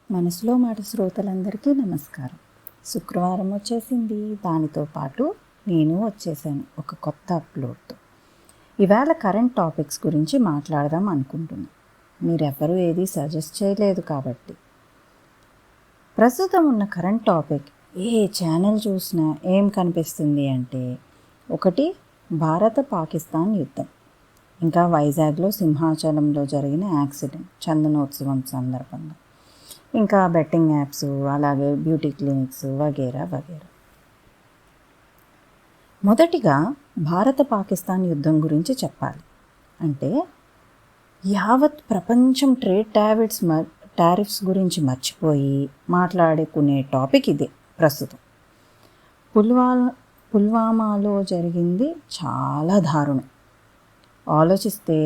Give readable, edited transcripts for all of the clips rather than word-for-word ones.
మనసులో మాట శ్రోతలందరికీ నమస్కారం. శుక్రవారం వచ్చేసింది. దానితో పాటు నేను వచ్చేసాను ఒక కొత్త అప్లోడ్తో. ఇవాళ కరెంట్ టాపిక్స్ గురించి మాట్లాడదాం అనుకుంటున్నాను. మీరెవ్వరూ ఏది సజెస్ట్ చేయలేదు కాబట్టి. ప్రస్తుతం ఉన్న కరెంట్ టాపిక్ ఏ ఛానల్ చూసినా ఏం కనిపిస్తుంది అంటే, ఒకటి భారత పాకిస్తాన్ యుద్ధం, ఇంకా వైజాగ్లో సింహాచలంలో జరిగిన యాక్సిడెంట్ చందనోత్సవం సందర్భంగా, ఇంకా బెట్టింగ్ యాప్స్, అలాగే బ్యూటీ క్లినిక్స్ వగేరా వగేరా. మొదటిగా భారత పాకిస్తాన్ యుద్ధం గురించి చెప్పాలి అంటే, యావత్ ప్రపంచం ట్రేడ్ టారిఫ్స్ గురించి మర్చిపోయి మాట్లాడుకునే టాపిక్ ఇదే ప్రస్తుతం. పుల్వామాలో జరిగింది చాలా దారుణం. ఆలోచిస్తే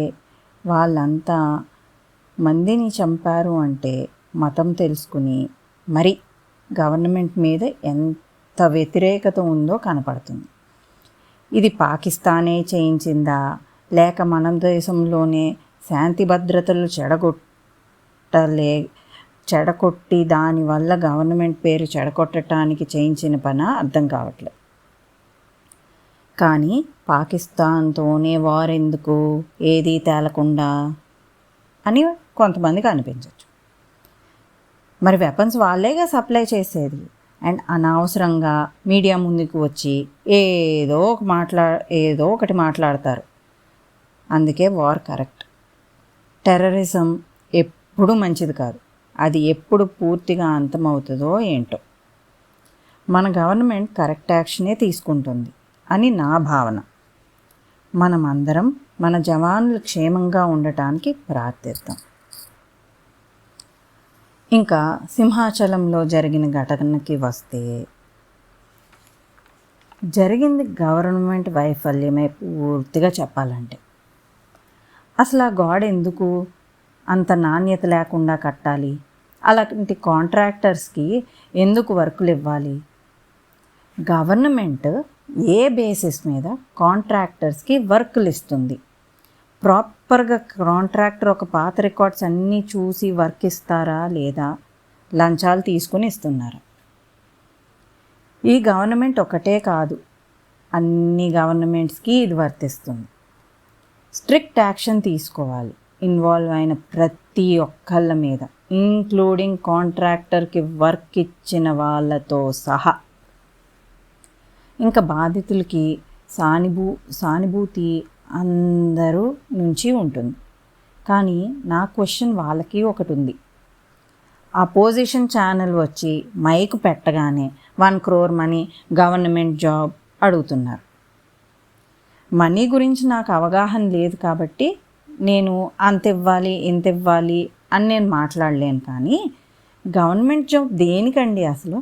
వాళ్ళంతా మందిని చంపారు అంటే మతం తెలుసుకుని మరి గవర్నమెంట్ మీద ఎంత వ్యతిరేకత ఉందో కనపడుతుంది. ఇది పాకిస్తానే చేయించిందా, లేక మన దేశంలోనే శాంతి భద్రతలు చెడగొట్టి దానివల్ల గవర్నమెంట్ పేరు చెడగొట్టడానికి చేయించిన పని అర్థం కావట్లేదు. కానీ పాకిస్తాన్తోనే వార్ ఎందుకు, ఏదీ తేలకుండా అని కొంతమందికి అనిపించవచ్చు. మరి వెపన్స్ వాళ్ళేగా సప్లై చేసేది. అండ్ అనవసరంగా మీడియా ముందుకు వచ్చి ఏదో ఒకటి మాట్లాడతారు. అందుకే వార్ కరెక్ట్. టెర్రరిజం ఎప్పుడు మంచిది కాదు. అది ఎప్పుడు పూర్తిగా అంతమవుతుందో ఏంటో. మన గవర్నమెంట్ కరెక్ట్ యాక్షనే తీసుకుంటుంది అని నా భావన. మనమందరం మన జవాన్లు క్షేమంగా ఉండటానికి ప్రార్థిద్దాం. ఇంకా సింహాచలంలో జరిగిన ఘటనకి వస్తే, జరిగింది గవర్నమెంట్ వైఫల్యమే పూర్తిగా చెప్పాలంటే. అసలు ఆ గోడ ఎందుకు అంత నాణ్యత లేకుండా కట్టాలి? అలాంటి కాంట్రాక్టర్స్కి ఎందుకు వర్కులు ఇవ్వాలి? గవర్నమెంట్ ఏ బేసిస్ మీద కాంట్రాక్టర్స్కి వర్కులు ఇస్తుంది? ప్రాపర్గా కాంట్రాక్టర్ ఒక పాత రికార్డ్స్ అన్నీ చూసి వర్క్ ఇస్తారా, లేదా లంచాలు తీసుకుని ఇస్తున్నారా? ఈ గవర్నమెంట్ ఒకటే కాదు, అన్ని గవర్నమెంట్స్కి ఇది వర్తిస్తుంది. స్ట్రిక్ట్ యాక్షన్ తీసుకోవాలి ఇన్వాల్వ్ అయిన ప్రతి ఒక్కళ్ళ మీద, ఇంక్లూడింగ్ కాంట్రాక్టర్కి వర్క్ ఇచ్చిన వాళ్ళతో సహా. ఇంకా బాధితులకి సానుభూతి అందరూ నుంచి ఉంటుంది. కానీ నా క్వశ్చన్ వాళ్ళకి ఒకటి ఉంది. అపోజిషన్ ఛానల్ వచ్చి మైక్ పెట్టగానే 1 crore మనీ గవర్నమెంట్ జాబ్ అడుగుతున్నారు. మనీ గురించి నాకు అవగాహన లేదు కాబట్టి నేను అంత ఇవ్వాలి ఇంత ఇవ్వాలి అని నేను మాట్లాడలేను. కానీ గవర్నమెంట్ జాబ్ దేనికండి అసలు?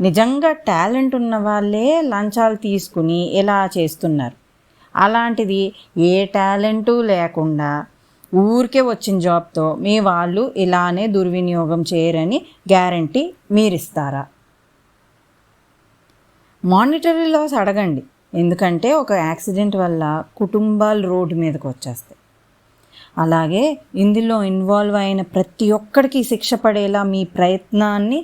నిజంగా టాలెంట్ ఉన్న వాళ్ళే లంచాలు తీసుకుని ఇలా చేస్తున్నారు. అలాంటిది ఏ టాలెంటు లేకుండా ఊరికే వచ్చిన జాబ్తో మీ వాళ్ళు ఇలానే దుర్వినియోగం చేయరని గ్యారంటీ మీరిస్తారా? మానిటరీ లాస్ అడగండి. ఎందుకంటే ఒక యాక్సిడెంట్ వల్ల కుటుంబాలు రోడ్డు మీదకి వచ్చేస్తాయి. అలాగే ఇందులో ఇన్వాల్వ్ అయిన ప్రతి ఒక్కడికి శిక్ష పడేలా మీ ప్రయత్నాన్ని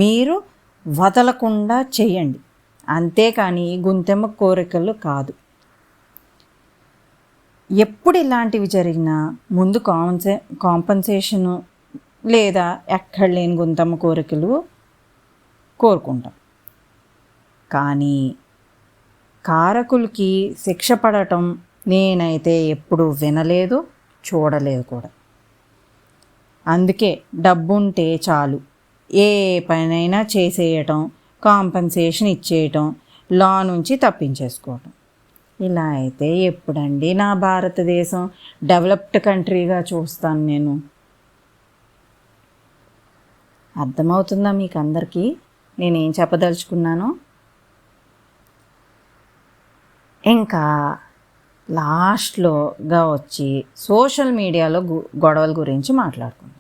మీరు వదలకుండా చేయండి. అంతేకాని గుంతెమ్మ కోరికలు కాదు. ఎప్పుడు ఇలాంటివి జరిగినా ముందు కాంపన్సేషను లేదా ఎక్కడ లేని గుంతమ్మ కోరికలు కోరుకుంటాం. కానీ కారకులకి శిక్ష పడటం నేనైతే ఎప్పుడూ వినలేదు, చూడలేదు కూడా. అందుకే డబ్బుంటే చాలు ఏ పనైనా చేసేయటం, కాంపన్సేషన్ ఇచ్చేయటం, లా నుంచి తప్పించేసుకోవటం. ఇలా అయితే ఎప్పుడండి నా భారతదేశం డెవలప్డ్ కంట్రీగా చూస్తాను నేను? అర్థమవుతుందా మీకు అందరికీ నేనేం చెప్పదలుచుకున్నానో? ఇంకా లాస్ట్లోగా వచ్చి సోషల్ మీడియాలో గొడవల గురించి మాట్లాడుకుందాం.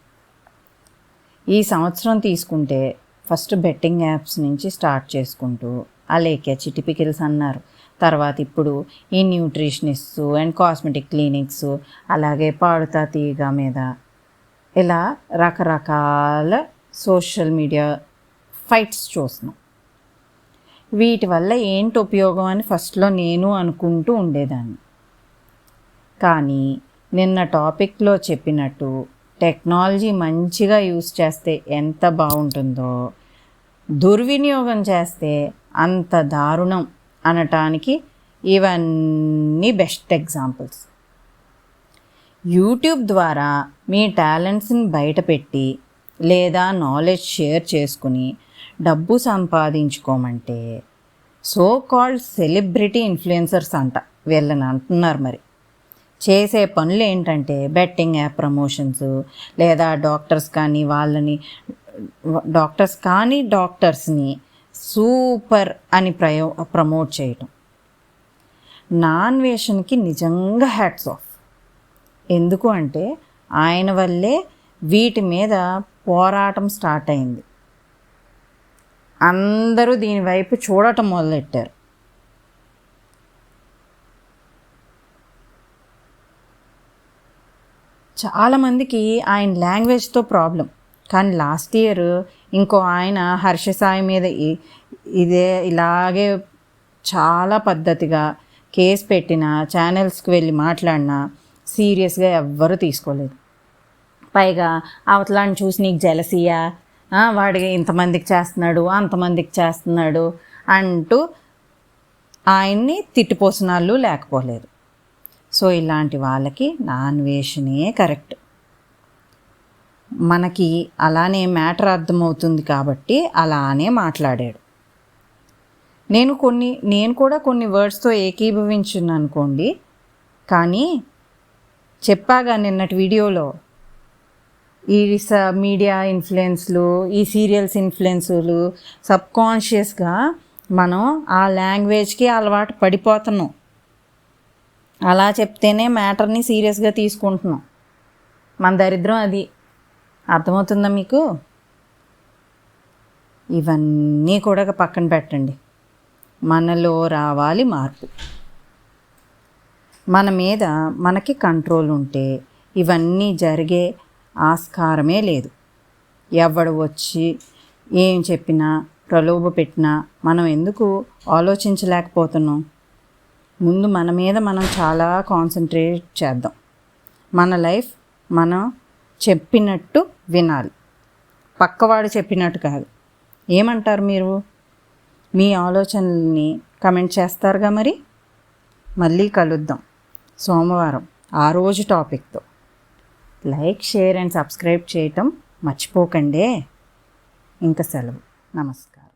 ఈ సంవత్సరం తీసుకుంటే ఫస్ట్ బెట్టింగ్ యాప్స్ నుంచి స్టార్ట్ చేసుకుంటూ అలేఖ్య చిటిపికిల్స్ అన్నారు. తర్వాత ఇప్పుడు ఈ న్యూట్రిషనిస్ట్స్ అండ్ కాస్మెటిక్ క్లినిక్స్, అలాగే పాడుతా తీగ మీద ఇలా రకరకాల సోషల్ మీడియా ఫైట్స్ చూస్తున్నాం. వీటి వల్ల ఏంటి ఉపయోగం అని ఫస్ట్లో నేను అనుకుంటూ ఉండేదాన్ని. కానీ నిన్న టాపిక్లో చెప్పినట్టు టెక్నాలజీ మంచిగా యూస్ చేస్తే ఎంత బాగుంటుందో, దుర్వినియోగం చేస్తే అంత దారుణం అనటానికి ఇవన్నీ బెస్ట్ ఎగ్జాంపుల్స్. యూట్యూబ్ ద్వారా మీ టాలెంట్స్ని బయటపెట్టి లేదా నాలెడ్జ్ షేర్ చేసుకుని డబ్బు సంపాదించుకోమంటే సో కాల్డ్ సెలబ్రిటీ ఇన్ఫ్లుయెన్సర్స్ అంట వీళ్ళని అంటున్నారు. మరి చేసే పనులు ఏంటంటే బెట్టింగ్ యాప్ ప్రమోషన్స్, లేదా డాక్టర్స్ని సూపర్ అని ప్రమోట్ చేయటం. నాన్వేషన్కి నిజంగా హ్యాట్స్ ఆఫ్. ఎందుకు అంటే ఆయన వల్లే వీటి మీద పోరాటం స్టార్ట్ అయింది. అందరూ దీనివైపు చూడటం మొదలెట్టారు. చాలామందికి ఆయన లాంగ్వేజ్తో ప్రాబ్లం. కానీ లాస్ట్ ఇయర్ ఇంకో ఆయన హర్ష సాయి మీద ఇలాగే చాలా పద్ధతిగా కేసు పెట్టిన, ఛానల్స్కి వెళ్ళి మాట్లాడినా సీరియస్గా ఎవ్వరూ తీసుకోలేదు. పైగా అవతలాన్ని చూసి నీకు జెలసియా, వాడికి ఇంతమందికి చేస్తున్నాడు అంతమందికి చేస్తున్నాడు అంటూ ఆయన్ని తిట్టిపోసిన వాళ్ళు లేకపోలేదు. సో ఇలాంటి వాళ్ళకి నాన్వేషనే కరెక్ట్. మనకి అలానే మ్యాటర్ అర్థమవుతుంది కాబట్టి అలానే మాట్లాడాడు. నేను కూడా కొన్ని వర్డ్స్తో ఏకీభవించున్నాను అనుకోండి. కానీ చెప్పాగా నిన్నటి వీడియోలో ఈ మీడియా ఇన్ఫ్లుయెన్స్లు, ఈ సీరియల్స్ ఇన్ఫ్లుయెన్సులు సబ్కాన్షియస్గా మనం ఆ లాంగ్వేజ్కి అలవాటు పడిపోతున్నాం. అలా చెప్తేనే మ్యాటర్ని సీరియస్గా తీసుకుంటున్నాం. మన దరిద్రం అది. అర్థమవుతుందా మీకు? ఇవన్నీ కూడా పక్కన పెట్టండి. మనలో రావాలి మార్పు. మన మీద మనకి కంట్రోల్ ఉంటే ఇవన్నీ జరిగే ఆస్కారమే లేదు. ఎవడు వచ్చి ఏం చెప్పినా ప్రలోభ పెట్టినా మనం ఎందుకు ఆలోచించలేకపోతున్నాం? ముందు మన మీద మనం చాలా కాన్సన్ట్రేట్ చేద్దాం. మన లైఫ్ మనం చెప్పినట్టు వినాలి, పక్కవాడు చెప్పినట్టు కాదు. ఏమంటారు మీరు? మీ ఆలోచనల్ని కమెంట్ చేస్తారుగా. మరి మళ్ళీ కలుద్దాం సోమవారం ఆ రోజు టాపిక్తో. లైక్, షేర్ అండ్ సబ్స్క్రైబ్ చేయటం మర్చిపోకండి. ఇంకా సెలవు. నమస్కారం.